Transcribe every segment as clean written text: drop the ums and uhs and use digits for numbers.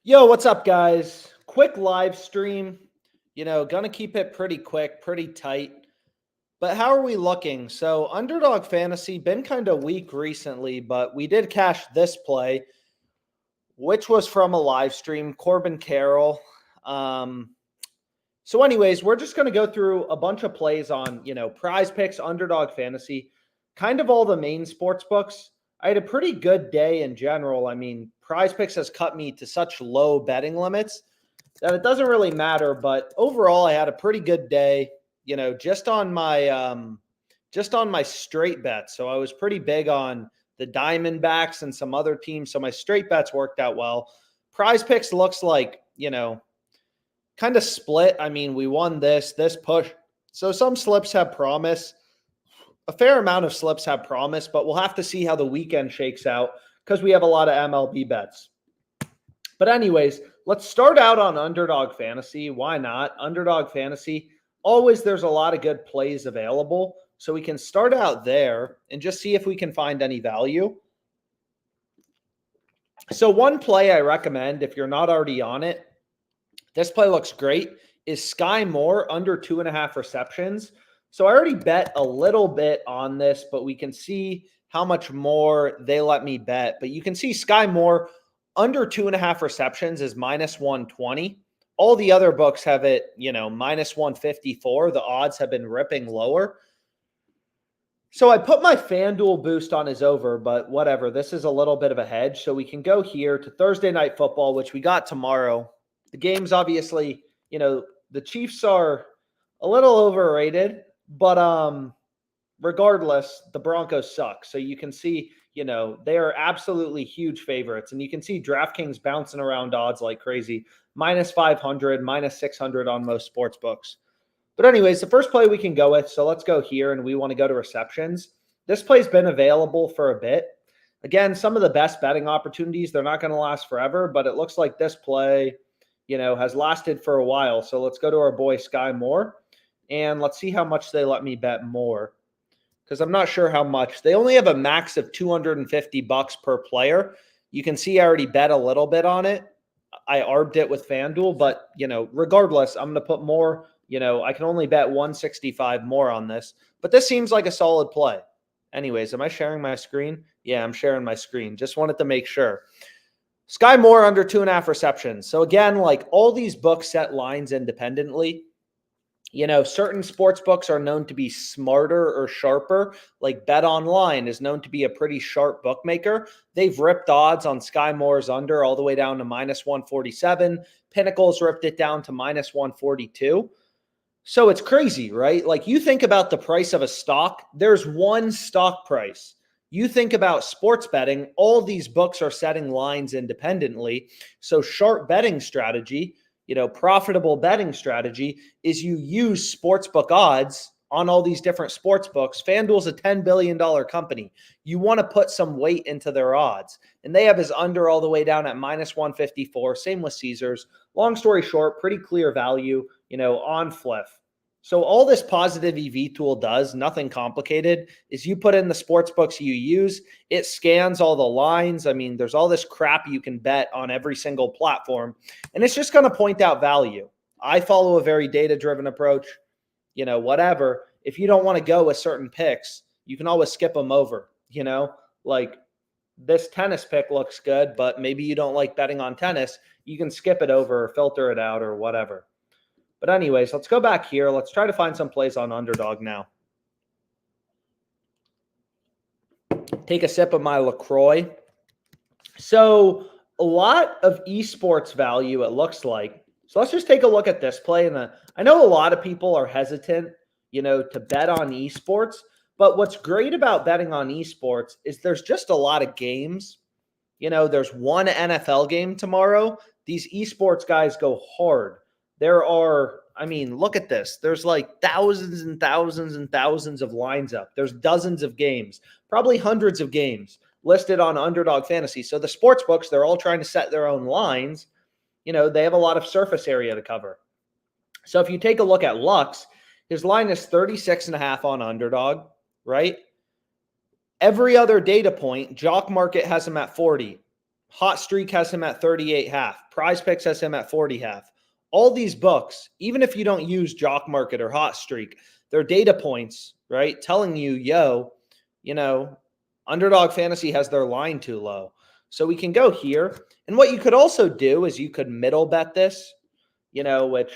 Yo, what's up, guys? Quick live stream. Gonna keep it pretty quick, pretty tight. But how are we looking? So, Underdog Fantasy been kind of weak recently, but we did cash this play, which was from a live stream, Corbin Carroll. Anyways, we're just going to go through a bunch of plays on, PrizePicks, Underdog Fantasy, kind of all the main sports books. I had a pretty good day in general. I mean, PrizePicks has cut me to such low betting limits that it doesn't really matter. But overall, I had a pretty good day, just on my straight bets. So I was pretty big on the Diamondbacks and some other teams. So my straight bets worked out well. PrizePicks looks like, kind of split. I mean, we won this push. So some slips have promise. A fair amount of slips have promise, but we'll have to see how the weekend shakes out because we have a lot of MLB bets. But anyways, let's start out on Underdog Fantasy. Why not? Underdog Fantasy, always there's a lot of good plays available. So we can start out there and just see if we can find any value. So one play I recommend, if you're not already on it, this play looks great, is Sky Moore under 2.5 receptions. So I already bet a little bit on this, but we can see how much more they let me bet. But you can see Sky Moore under 2.5 receptions is minus 120. All the other books have it, minus 154. The odds have been ripping lower. So I put my FanDuel boost on his over, but whatever. This is a little bit of a hedge. So we can go here to Thursday Night Football, which we got tomorrow. The game's obviously, the Chiefs are a little overrated, but regardless, the Broncos suck. So you can see, they are absolutely huge favorites. And you can see DraftKings bouncing around odds like crazy. Minus 500, minus 600 on most sports books. But anyways, the first play we can go with, so let's go here, and we want to go to receptions. This play's been available for a bit. Again, some of the best betting opportunities, they're not going to last forever, but it looks like this play, has lasted for a while. So let's go to our boy Sky Moore, and let's see how much they let me bet more, because I'm not sure how much. They only have a max of $250 per player. You can see I already bet a little bit on it. I arbed it with FanDuel, but, regardless, I'm going to put more. I can only bet 165 more on this, but this seems like a solid play. Anyways, am I sharing my screen? Yeah, I'm sharing my screen. Just wanted to make sure. Sky Moore under 2.5 receptions. So again, like all these books set lines independently. Certain sports books are known to be smarter or sharper. Like Bet Online is known to be a pretty sharp bookmaker. They've ripped odds on Sky Moore's under all the way down to minus 147. Pinnacle's ripped it down to minus 142. So it's crazy, right? Like you think about the price of a stock, there's one stock price. You think about sports betting, all these books are setting lines independently. So sharp betting strategy, profitable betting strategy is you use sportsbook odds on all these different sports books. FanDuel's a $10 billion company. You want to put some weight into their odds. And they have his under all the way down at minus 154. Same with Caesars. Long story short, pretty clear value, on Fliff. So all this positive EV tool does, nothing complicated, is you put in the sports books you use. It scans all the lines. I mean, there's all this crap you can bet on every single platform, and it's just going to point out value. I follow a very data-driven approach, whatever. If you don't want to go with certain picks, you can always skip them over, like this tennis pick looks good, but maybe you don't like betting on tennis. You can skip it over or filter it out or whatever. But anyways, let's go back here. Let's try to find some plays on Underdog now. Take a sip of my LaCroix. So a lot of esports value, it looks like. So let's just take a look at this play. And I know a lot of people are hesitant, to bet on esports. But what's great about betting on esports is there's just a lot of games. There's one NFL game tomorrow. These esports guys go hard. There are, look at this. There's like thousands and thousands and thousands of lines up. There's dozens of games, probably hundreds of games listed on Underdog Fantasy. So the sports books, they're all trying to set their own lines. They have a lot of surface area to cover. So if you take a look at Lux, his line is 36.5 on Underdog, right? Every other data point, Jock Market has him at 40. Hot Streak has him at 38.5. PrizePicks has him at 40.5. All these books, even if you don't use Jock Market or Hot Streak, they're data points, right? Telling you, yo, Underdog Fantasy has their line too low. So we can go here. And what you could also do is you could middle bet this, which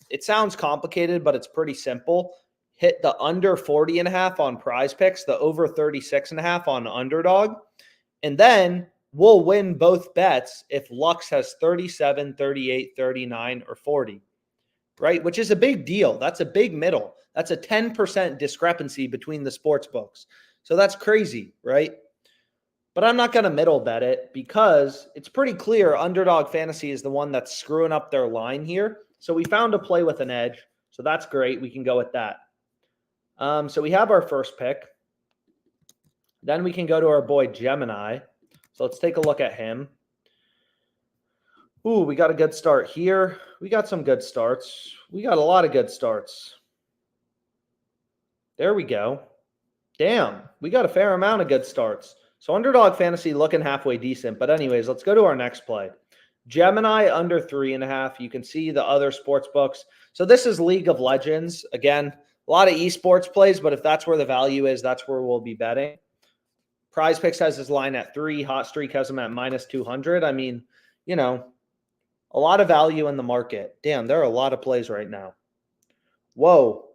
it sounds complicated, but it's pretty simple. Hit the under 40.5 on PrizePicks, the over 36.5 on Underdog. And then we'll win both bets if Lux has 37, 38, 39, or 40, right? Which is a big deal. That's a big middle. That's a 10% discrepancy between the sports books. So that's crazy, right? But I'm not going to middle bet it because it's pretty clear Underdog Fantasy is the one that's screwing up their line here. So we found a play with an edge. So that's great. We can go with that. So we have our first pick. Then we can go to our boy Gemini. So let's take a look at him. Ooh, we got a good start here. We got some good starts. We got a lot of good starts. There we go. Damn, we got a fair amount of good starts. So Underdog Fantasy looking halfway decent. But anyways, let's go to our next play. Gemini under 3.5. You can see the other sports books. So this is League of Legends. Again, a lot of esports plays, but if that's where the value is, that's where we'll be betting. PrizePicks has his line at 3. Hot Streak has him at minus 200. I mean, a lot of value in the market. Damn, there are a lot of plays right now. Whoa.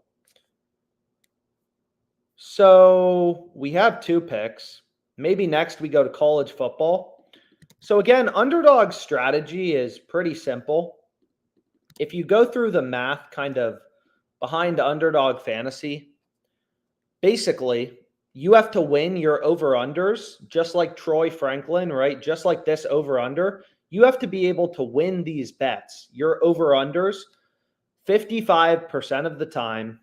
So we have 2 picks. Maybe next we go to college football. So again, Underdog's strategy is pretty simple. If you go through the math kind of behind Underdog Fantasy, basically, you have to win your over-unders, just like Troy Franklin, right? Just like this over-under. You have to be able to win these bets, your over-unders, 55% of the time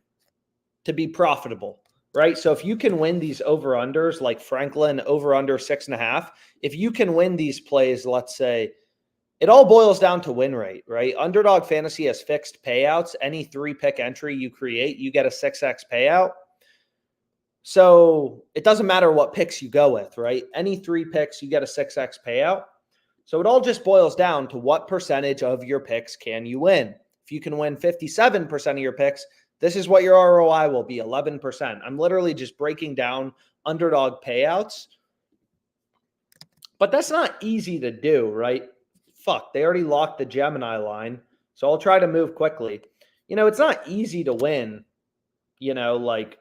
to be profitable, right? So if you can win these over-unders, like Franklin over-under 6.5, if you can win these plays, let's say, it all boils down to win rate, right? Underdog Fantasy has fixed payouts. Any 3-pick entry you create, you get a 6x payout. So it doesn't matter what picks you go with, right? Any 3 picks, you get a 6x payout. So it all just boils down to what percentage of your picks can you win. If you can win 57% of your picks, this is what your ROI will be, 11%. I'm literally just breaking down Underdog payouts. But that's not easy to do, right? Fuck, they already locked the Gemini line. So I'll try to move quickly. It's not easy to win, like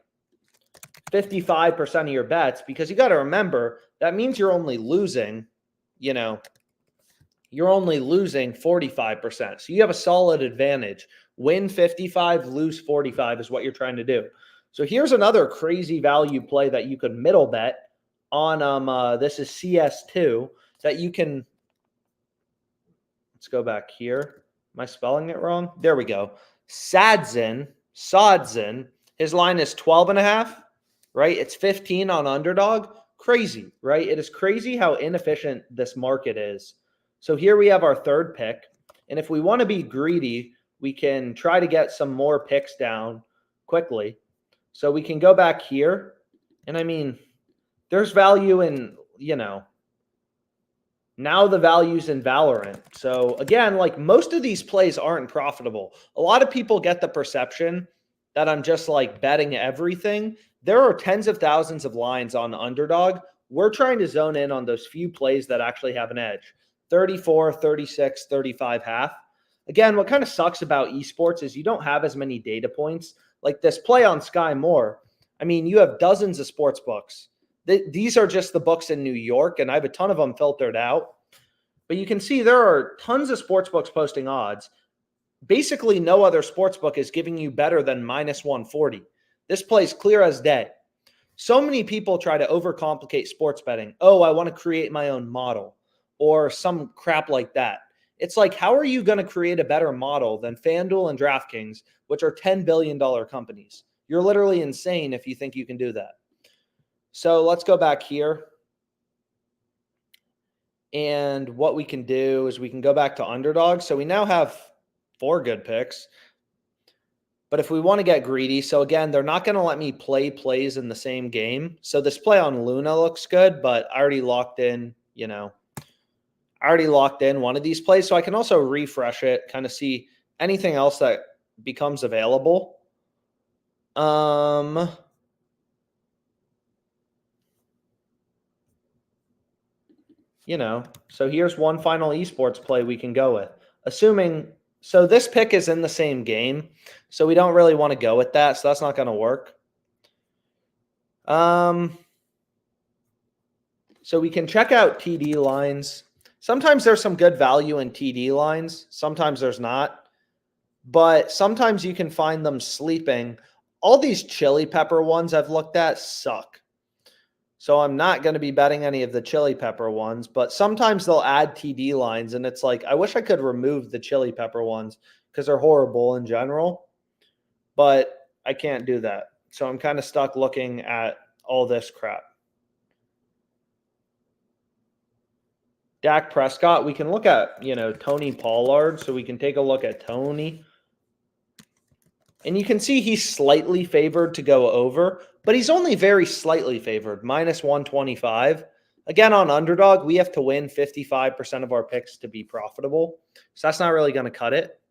55% of your bets, because you got to remember that means you're only losing, you're only losing 45%. So you have a solid advantage. Win 55, lose 45 is what you're trying to do. So here's another crazy value play that you could middle bet on. This is CS2 that you can. Let's go back here. Am I spelling it wrong? There we go. Sadzin. His line is 12.5. Right? It's 15 on Underdog. Crazy, right? It is crazy how inefficient this market is. So here we have our third pick. And if we want to be greedy, we can try to get some more picks down quickly. So we can go back here. And I mean, there's value in, now the value's in Valorant. So again, like most of these plays aren't profitable. A lot of people get the perception that I'm just like betting everything. There are tens of thousands of lines on Underdog. We're trying to zone in on those few plays that actually have an edge. 34, 36, 35 half. Again, what kind of sucks about esports is you don't have as many data points. Like this play on Sky Moore. I mean, you have dozens of sports books. These are just the books in New York, and I have a ton of them filtered out. But you can see there are tons of sports books posting odds. Basically, no other sports book is giving you better than minus 140. This plays clear as day. So many people try to overcomplicate sports betting. Oh, I want to create my own model or some crap like that. It's like, how are you going to create a better model than FanDuel and DraftKings, which are $10 billion companies? You're literally insane if you think you can do that. So let's go back here. And what we can do is we can go back to Underdog. So we now have 4 good picks. But if we want to get greedy, so again, they're not going to let me play plays in the same game. So this play on Luna looks good, but I already locked in, I already locked in one of these plays, so I can also refresh it, kind of see anything else that becomes available. You know, so here's one final esports play we can go with. Assuming, so this pick is in the same game, so we don't really want to go with that, so that's not going to work. So we can check out TD lines. Sometimes there's some good value in TD lines. Sometimes there's not. But sometimes you can find them sleeping. All these chili pepper ones I've looked at suck. So I'm not going to be betting any of the chili pepper ones. But sometimes they'll add TD lines. And it's like, I wish I could remove the chili pepper ones because they're horrible in general. But I can't do that. So I'm kind of stuck looking at all this crap. Dak Prescott, we can look at, Tony Pollard. So we can take a look at Tony. And you can see he's slightly favored to go over, but he's only very slightly favored, minus 125. Again, on Underdog, we have to win 55% of our picks to be profitable. So that's not really going to cut it.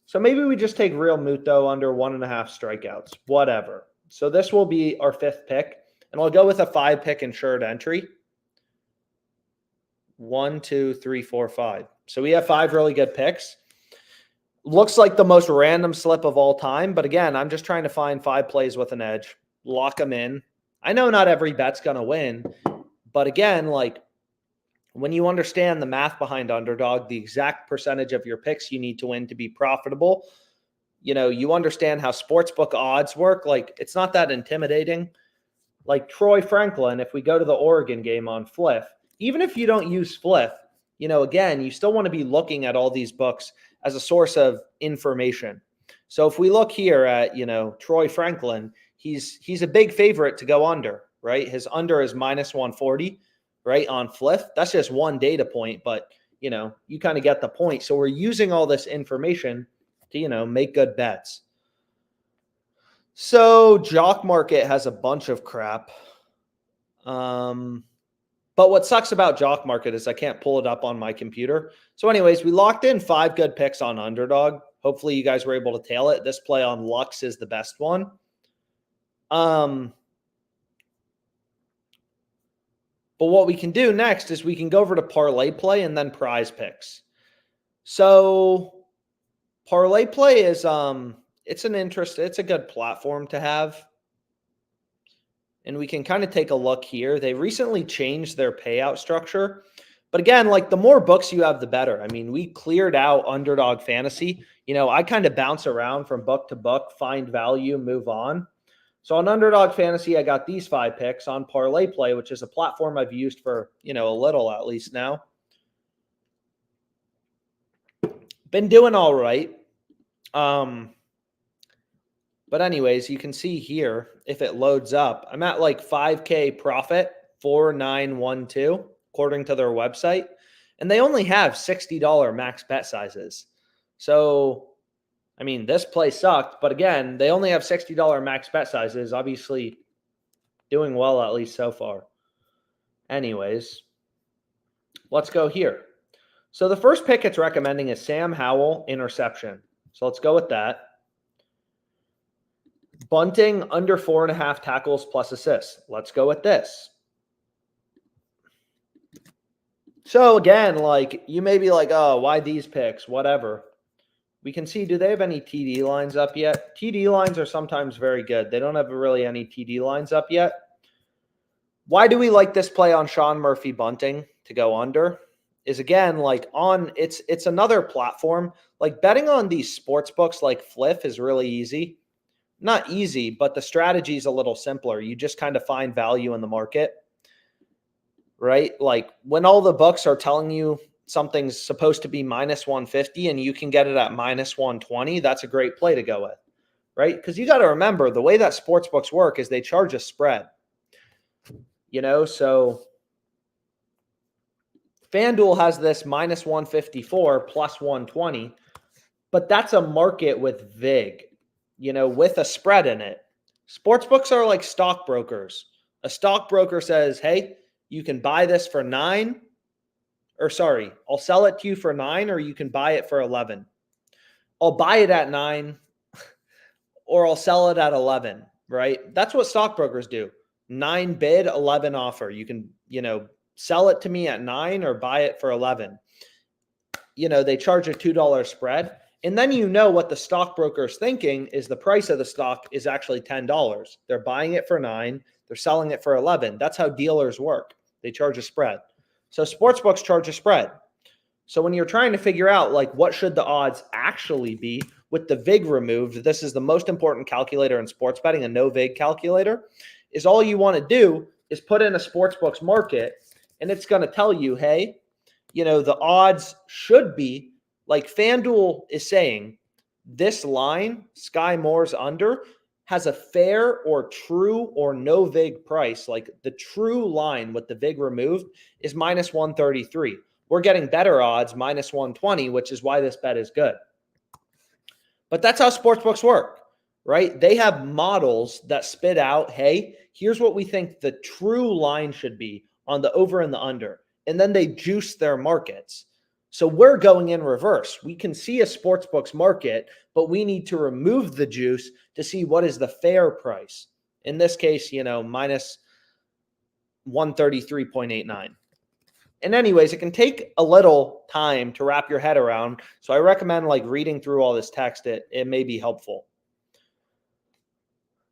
So maybe we just take Real Muto under 1.5 strikeouts, whatever. So this will be our 5th pick, and I'll go with a 5-pick insured entry. 1, 2, 3, 4, 5. So we have 5 really good picks. Looks like the most random slip of all time. But again, I'm just trying to find 5 plays with an edge, lock them in. I know not every bet's going to win. But again, like when you understand the math behind Underdog, the exact percentage of your picks you need to win to be profitable, you understand how sportsbook odds work. Like it's not that intimidating. Like Troy Franklin, if we go to the Oregon game on Fliff, even if you don't use Fliff, again, you still want to be looking at all these books as a source of information. So if we look here at, Troy Franklin, he's a big favorite to go under, right? His under is minus 140, right, on Fliff. That's just one data point, but, you kind of get the point. So we're using all this information to, make good bets. So Jock Market has a bunch of crap. But what sucks about Jock Market is I can't pull it up on my computer. So anyways, we locked in 5 good picks on Underdog. Hopefully you guys were able to tail it. This play on Lux is the best one. But what we can do next is we can go over to ParlayPlay and then PrizePicks. So ParlayPlay is it's a good platform to have. And we can kind of take a look here. They recently changed their payout structure. But again, like the more books you have, the better. I mean, we cleared out Underdog Fantasy. I kind of bounce around from book to book, find value, move on. So on Underdog Fantasy, I got these 5 picks. On ParlayPlay, which is a platform I've used for, a little at least now. Been doing all right. But anyways, you can see here, if it loads up, I'm at like 5K profit, 4912, according to their website. And they only have $60 max bet sizes. So, I mean, this play sucked. But again, they only have $60 max bet sizes. Obviously, doing well, at least so far. Anyways, let's go here. So the first pick it's recommending is Sam Howell interception. So let's go with that. Bunting under 4.5 tackles plus assists. Let's go with this. So again, like you may be like, oh, why these picks? Whatever. We can see, do they have any TD lines up yet? TD lines are sometimes very good. They don't have really any TD lines up yet. Why do we like this play on Sean Murphy Bunting to go under? Is again, like it's another platform. Like betting on these sports books like Fliff is really easy. Not easy, but the strategy is a little simpler. You just kind of find value in the market, right? Like when all the books are telling you something's supposed to be minus 150 and you can get it at minus 120, that's a great play to go with, right? Because you got to remember the way that sports books work is they charge a spread, so FanDuel has this minus 154 plus 120, but that's a market with VIG. With a spread in it. Sportsbooks are like stockbrokers. A stockbroker says, hey, you can buy this for 9, or sorry, I'll sell it to you for 9, or you can buy it for 11. I'll buy it at 9, or I'll sell it at 11, right? That's what stockbrokers do. 9 bid, 11 offer. You can, sell it to me at 9 or buy it for 11. They charge a $2 spread. And then what the stockbroker is thinking is the price of the stock is actually $10. They're buying it for 9. They're selling it for 11. That's how dealers work. They charge a spread. So sportsbooks charge a spread. So when you're trying to figure out what should the odds actually be with the VIG removed, this is the most important calculator in sports betting, a no VIG calculator, is all you want to do is put in a sportsbook's market, and it's going to tell you, hey, the odds should be like FanDuel is saying, this line, Sky Moore's under, has a fair or true or no VIG price. Like the true line with the VIG removed is minus 133. We're getting better odds, minus 120, which is why this bet is good. But that's how sportsbooks work, right? They have models that spit out, hey, here's what we think the true line should be on the over and the under. And then they juice their markets. So we're going in reverse. We can see a sportsbook's market, but we need to remove the juice to see what is the fair price. In this case, minus 133.89. And anyways, it can take a little time to wrap your head around. So I recommend reading through all this text. It may be helpful.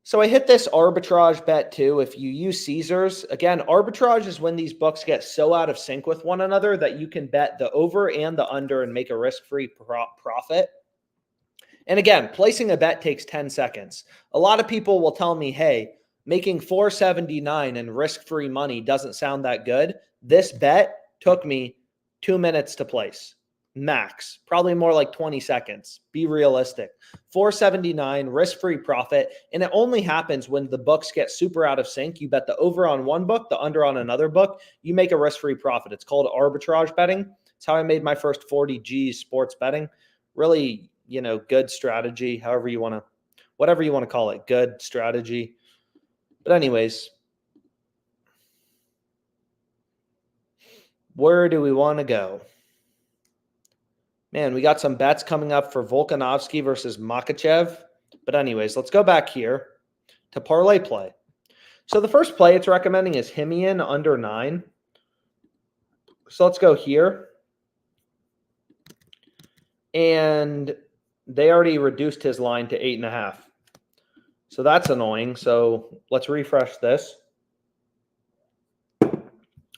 So I hit this arbitrage bet too. If you use Caesars, again, arbitrage is when these books get so out of sync with one another that you can bet the over and the under and make a risk-free profit. And again, placing a bet takes 10 seconds. A lot of people will tell me, hey, making $4.79 and risk-free money doesn't sound that good. This bet took me 2 minutes to place. Max, probably more like 20 seconds. Be realistic. $4.79 risk-free profit, and it only happens when the books get super out of sync. You bet the over on one book, the under on another book. You make a risk-free profit. It's called arbitrage betting. It's how I made my first 40 G's sports betting. Really, good strategy. Whatever you want to call it, good strategy. But anyways, where do we want to go? Man, we got some bets coming up for Volkanovski versus Makachev. But anyways, let's go back here to ParlayPlay. So the first play it's recommending is Himian under 9. So let's go here. And they already reduced his line to 8.5. So that's annoying. So let's refresh this.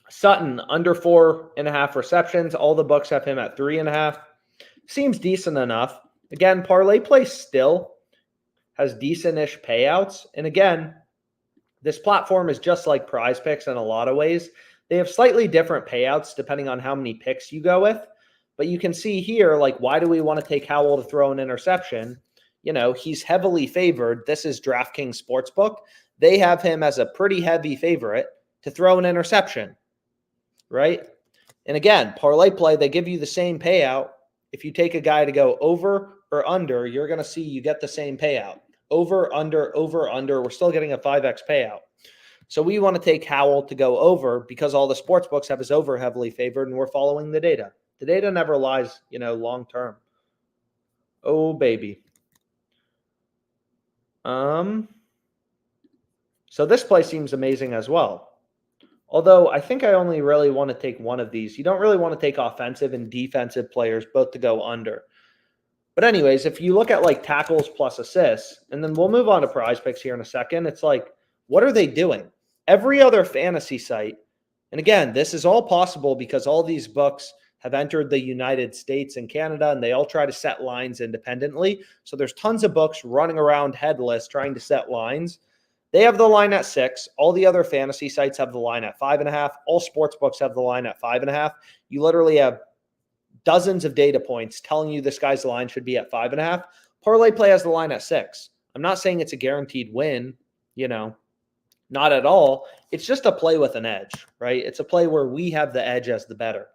Sutton under 4.5 receptions. All the books have him at 3.5. Seems decent enough. Again, ParlayPlay still has decent-ish payouts. And again, this platform is just like PrizePicks in a lot of ways. They have slightly different payouts depending on how many picks you go with. But you can see here, why do we want to take Howell to throw an interception? He's heavily favored. This is DraftKings Sportsbook. They have him as a pretty heavy favorite to throw an interception, right? And again, ParlayPlay, they give you the same payout. If you take a guy to go over or under, you're going to see you get the same payout. Over, under, we're still getting a 5x payout. So we want to take Howell to go over because all the sports books have his over heavily favored, and we're following the data. The data never lies, long term. Oh, baby. So this play seems amazing as well. Although I think I only really want to take one of these. You don't really want to take offensive and defensive players both to go under. But anyways, if you look at tackles plus assists, and then we'll move on to PrizePicks here in a second, it's what are they doing? Every other fantasy site, and again, this is all possible because all these books have entered the United States and Canada, and they all try to set lines independently. So there's tons of books running around headless trying to set lines. They have the line at 6. All the other fantasy sites have the line at 5.5. All sports books have the line at 5.5. You literally have dozens of data points telling you this guy's line should be at 5.5. ParlayPlay has the line at 6. I'm not saying it's a guaranteed win, not at all. It's just a play with an edge, right? It's a play where we have the edge as the better.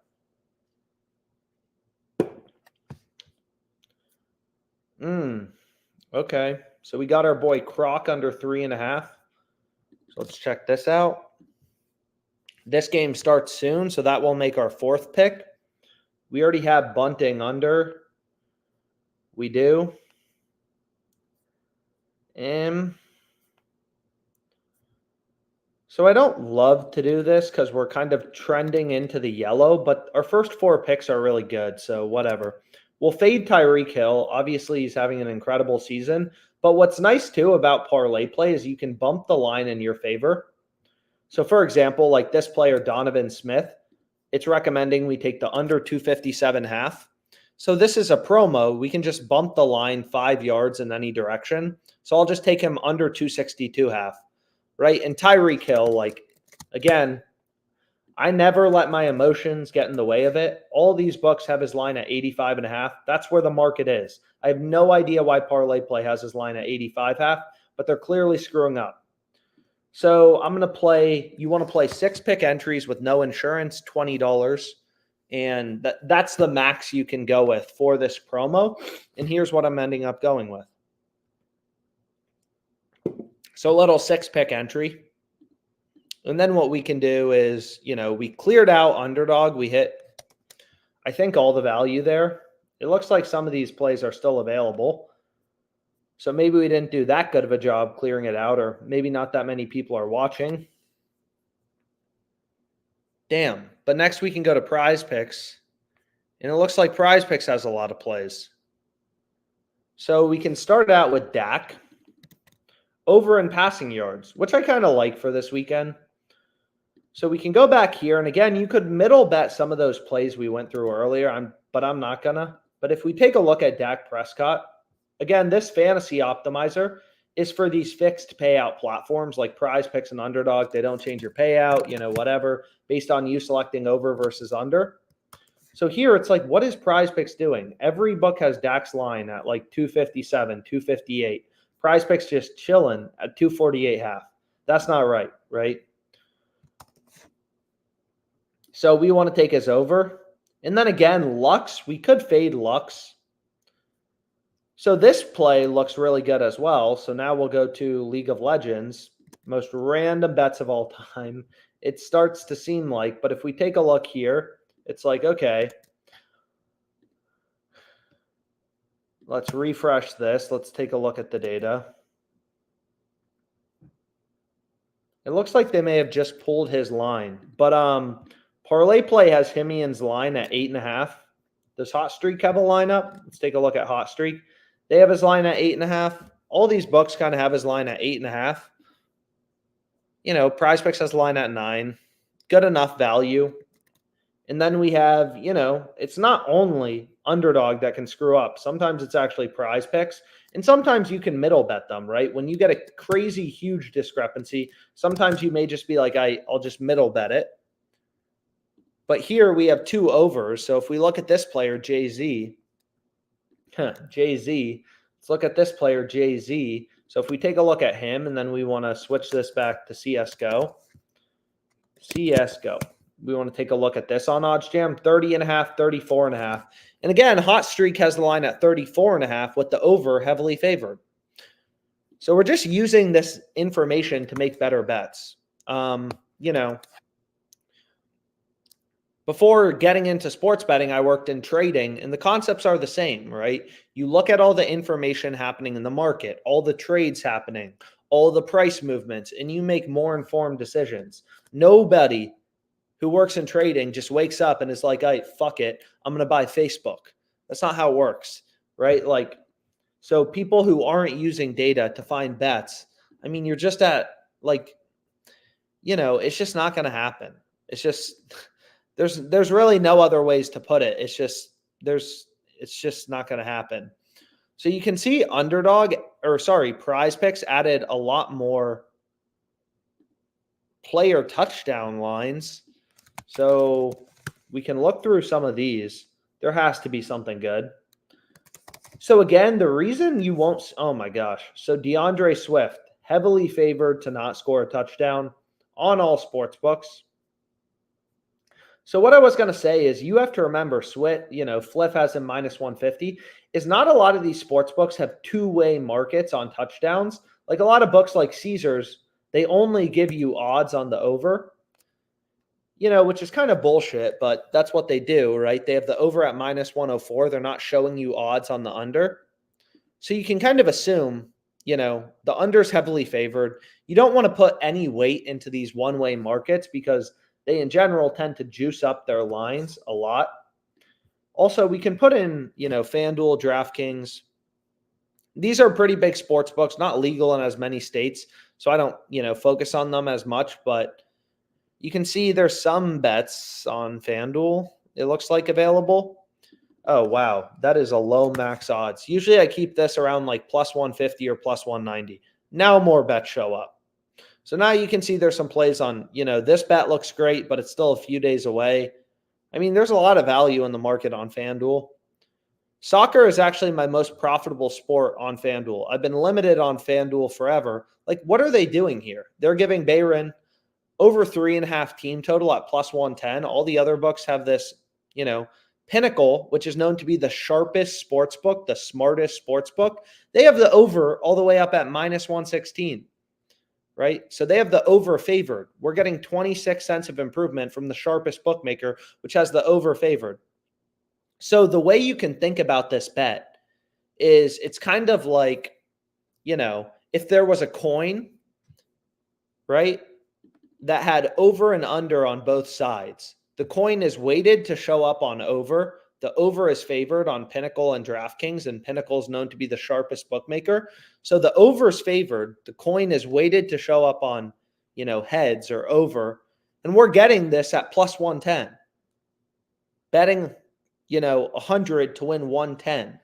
Okay. So we got our boy Croc under 3.5. So let's check this out. This game starts soon, so that will make our fourth pick. We already have bunting under. We do. So I don't love to do this because we're kind of trending into the yellow, but our first 4 picks are really good, so whatever. We'll fade Tyreek Hill. Obviously, he's having an incredible season. But what's nice, too, about parlay play is you can bump the line in your favor. So, for example, like this player, Donovan Smith, it's recommending we take the under 257.5. So this is a promo. We can just bump the line 5 yards in any direction. So I'll just take him under 262.5, right? And Tyreek Hill, like, again, I never let my emotions get in the way of it. All these books have his line at 85.5. That's where the market is. I have no idea why ParlayPlay has his line at 85.5, but they're clearly screwing up. So I'm going to play, you want to play 6 pick entries with no insurance, $20. And that's the max you can go with for this promo. And here's what I'm ending up going with. So a little 6 pick entry. And then what we can do is, we cleared out Underdog. We hit, I think, all the value there. It looks like some of these plays are still available. So maybe we didn't do that good of a job clearing it out, or maybe not that many people are watching. Damn. But next we can go to PrizePicks. And it looks like PrizePicks has a lot of plays. So we can start out with Dak. Over in passing yards, which I kind of like for this weekend. So we can go back here. And again, you could middle bet some of those plays we went through earlier, but I'm not going to. But if we take a look at Dak Prescott, again, this fantasy optimizer is for these fixed payout platforms like PrizePicks and Underdog. They don't change your payout, whatever, based on you selecting over versus under. So here it's like, what is PrizePicks doing? Every book has Dak's line at like 257, 258. PrizePicks just chilling at 248.5. That's not right, right? So we want to take his over. And then again, Lux, we could fade Lux. So this play looks really good as well. So now we'll go to League of Legends, most random bets of all time. It starts to seem like, but if we take a look here, it's like, okay, let's refresh this. Let's take a look at the data. It looks like they may have just pulled his line, but ParlayPlay has Himian's line at 8.5. Does Hot Streak have a lineup? Let's take a look at Hot Streak. They have his line at 8.5. All these books kind of have his line at 8.5. PrizePicks has a line at 9. Good enough value. And then we have, it's not only Underdog that can screw up. Sometimes it's actually PrizePicks. And sometimes you can middle bet them, right? When you get a crazy, huge discrepancy, sometimes you may just be like, I'll just middle bet it. But here we have 2 overs. So if we look at this player, Jay-Z, let's look at this player, Jay-Z. So if we take a look at him, and then we want to switch this back to CSGO. We want to take a look at this on OddsJam, 30.5, 34.5. And again, Hot Streak has the line at 34.5 with the over heavily favored. So we're just using this information to make better bets. Before getting into sports betting, I worked in trading, and the concepts are the same, right? You look at all the information happening in the market, all the trades happening, all the price movements, and you make more informed decisions. Nobody who works in trading just wakes up and is like, hey, fuck it, I'm going to buy Facebook. That's not how it works, right? So people who aren't using data to find bets, you're just at it's just not going to happen. It's just... There's really no other ways to put it. It's just not going to happen. So you can see PrizePicks added a lot more player touchdown lines. So we can look through some of these. There has to be something good. So again, the reason you won't, oh my gosh. So DeAndre Swift, heavily favored to not score a touchdown on all sports books. So what I was going to say is you have to remember Swift, Fliff has him minus 150. Is not a lot of these sports books have two-way markets on touchdowns. Like a lot of books like Caesars, they only give you odds on the over. which is kind of bullshit, but that's what they do, right? They have the over at minus 104. They're not showing you odds on the under. So you can kind of assume, the under's heavily favored. You don't want to put any weight into these one-way markets because they in general tend to juice up their lines a lot. Also, we can put in, FanDuel, DraftKings. These are pretty big sports books, not legal in as many states. So I don't, focus on them as much, but you can see there's some bets on FanDuel, it looks like, available. Oh, wow. That is a low max odds. Usually I keep this around like plus 150 or plus 190. Now more bets show up. So now you can see there's some plays on, this bet looks great, but it's still a few days away. I mean, there's a lot of value in the market on FanDuel. Soccer is actually my most profitable sport on FanDuel. I've been limited on FanDuel forever. Like, what are they doing here? They're giving Bayern over 3.5 team total at plus 110. All the other books have this, Pinnacle, which is known to be the sharpest sports book, the smartest sports book. They have the over all the way up at minus 116, right? So they have the over favored. We're getting 26 cents of improvement from the sharpest bookmaker, which has the over favored. So the way you can think about this bet is it's kind of like, if there was a coin, right, that had over and under on both sides. The coin is weighted to show up on over. The over is favored on Pinnacle and DraftKings, and Pinnacle is known to be the sharpest bookmaker. So the over is favored. The coin is weighted to show up on, heads or over. And we're getting this at plus 110. Betting, 100 to win 110.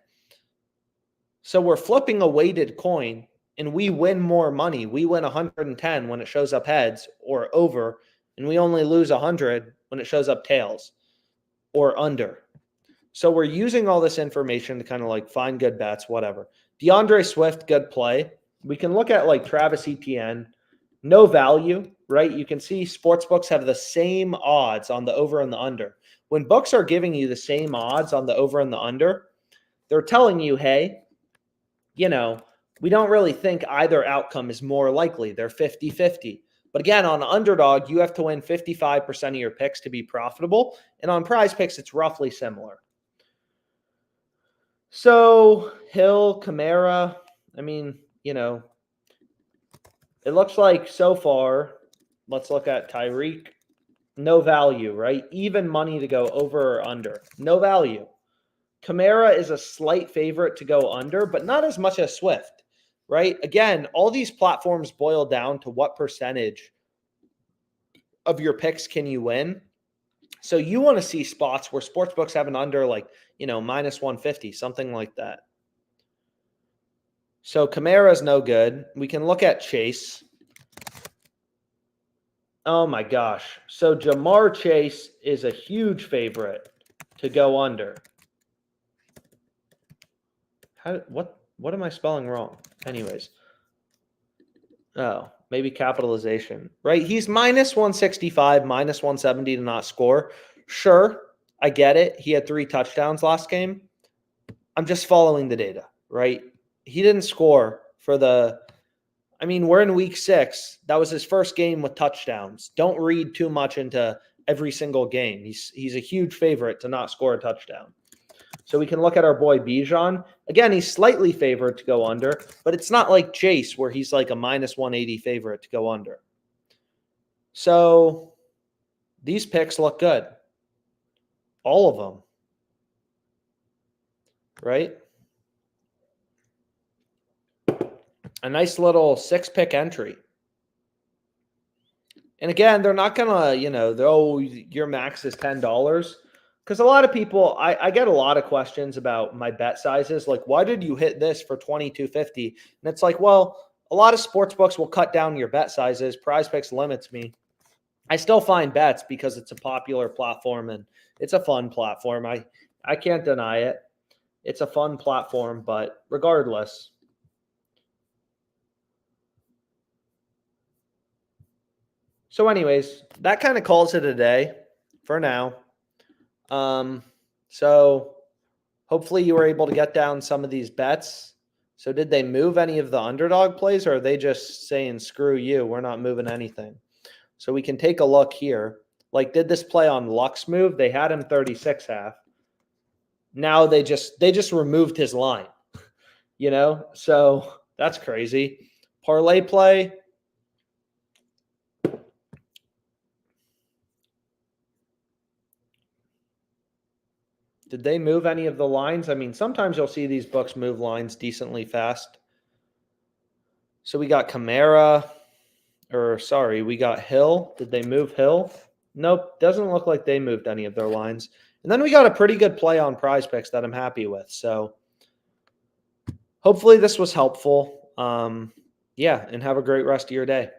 So we're flipping a weighted coin and we win more money. We win 110 when it shows up heads or over, and we only lose 100 when it shows up tails or under. So we're using all this information to kind of like find good bets, whatever. DeAndre Swift, good play. We can look at like Travis Etienne, no value, right? You can see sports books have the same odds on the over and the under. When books are giving you the same odds on the over and the under, they're telling you, hey, we don't really think either outcome is more likely. They're 50-50. But again, on Underdog, you have to win 55% of your picks to be profitable. And on PrizePicks, it's roughly similar. So Hill, Kamara, it looks like so far, let's look at Tyreek. No value, right? Even money to go over or under. No value. Kamara is a slight favorite to go under, but not as much as Swift, right? Again, all these platforms boil down to what percentage of your picks can you win. So you want to see spots where sportsbooks have an under like, minus 150, something like that. So Kamara is no good. We can look at Chase. Oh my gosh. So Jamar Chase is a huge favorite to go under. What am I spelling wrong? Anyways. Oh, maybe capitalization, right? He's minus 165, minus 170 to not score. Sure, I get it. He had 3 touchdowns last game. I'm just following the data, right? He didn't score for we're in week 6. That was his first game with touchdowns. Don't read too much into every single game. He's a huge favorite to not score a touchdown. So we can look at our boy Bijan. Again, he's slightly favored to go under, but it's not like Chase where he's like a minus 180 favorite to go under. So these picks look good. All of them. Right? A nice little 6-pick entry. And again, they're not going to, your max is $10. Because a lot of people, I get a lot of questions about my bet sizes. Like, why did you hit this for $22.50? And it's like, well, a lot of sports books will cut down your bet sizes. PrizePicks limits me. I still find bets because it's a popular platform and it's a fun platform. I can't deny it. It's a fun platform, but regardless. So anyways, that kind of calls it a day for now. So hopefully you were able to get down some of these bets. So did they move any of the underdog plays, or are they just saying, screw you, we're not moving anything? So we can take a look here. like did this play on Luck's move. They had him 36.5. Now they just removed his line, you know? So that's crazy. Parlay play. Did they move any of the lines? I mean, sometimes you'll see these books move lines decently fast. So we got Kamara, we got Hill. Did they move Hill? Nope, doesn't look like they moved any of their lines. And then we got a pretty good play on PrizePicks that I'm happy with. So hopefully this was helpful. Yeah, and have a great rest of your day.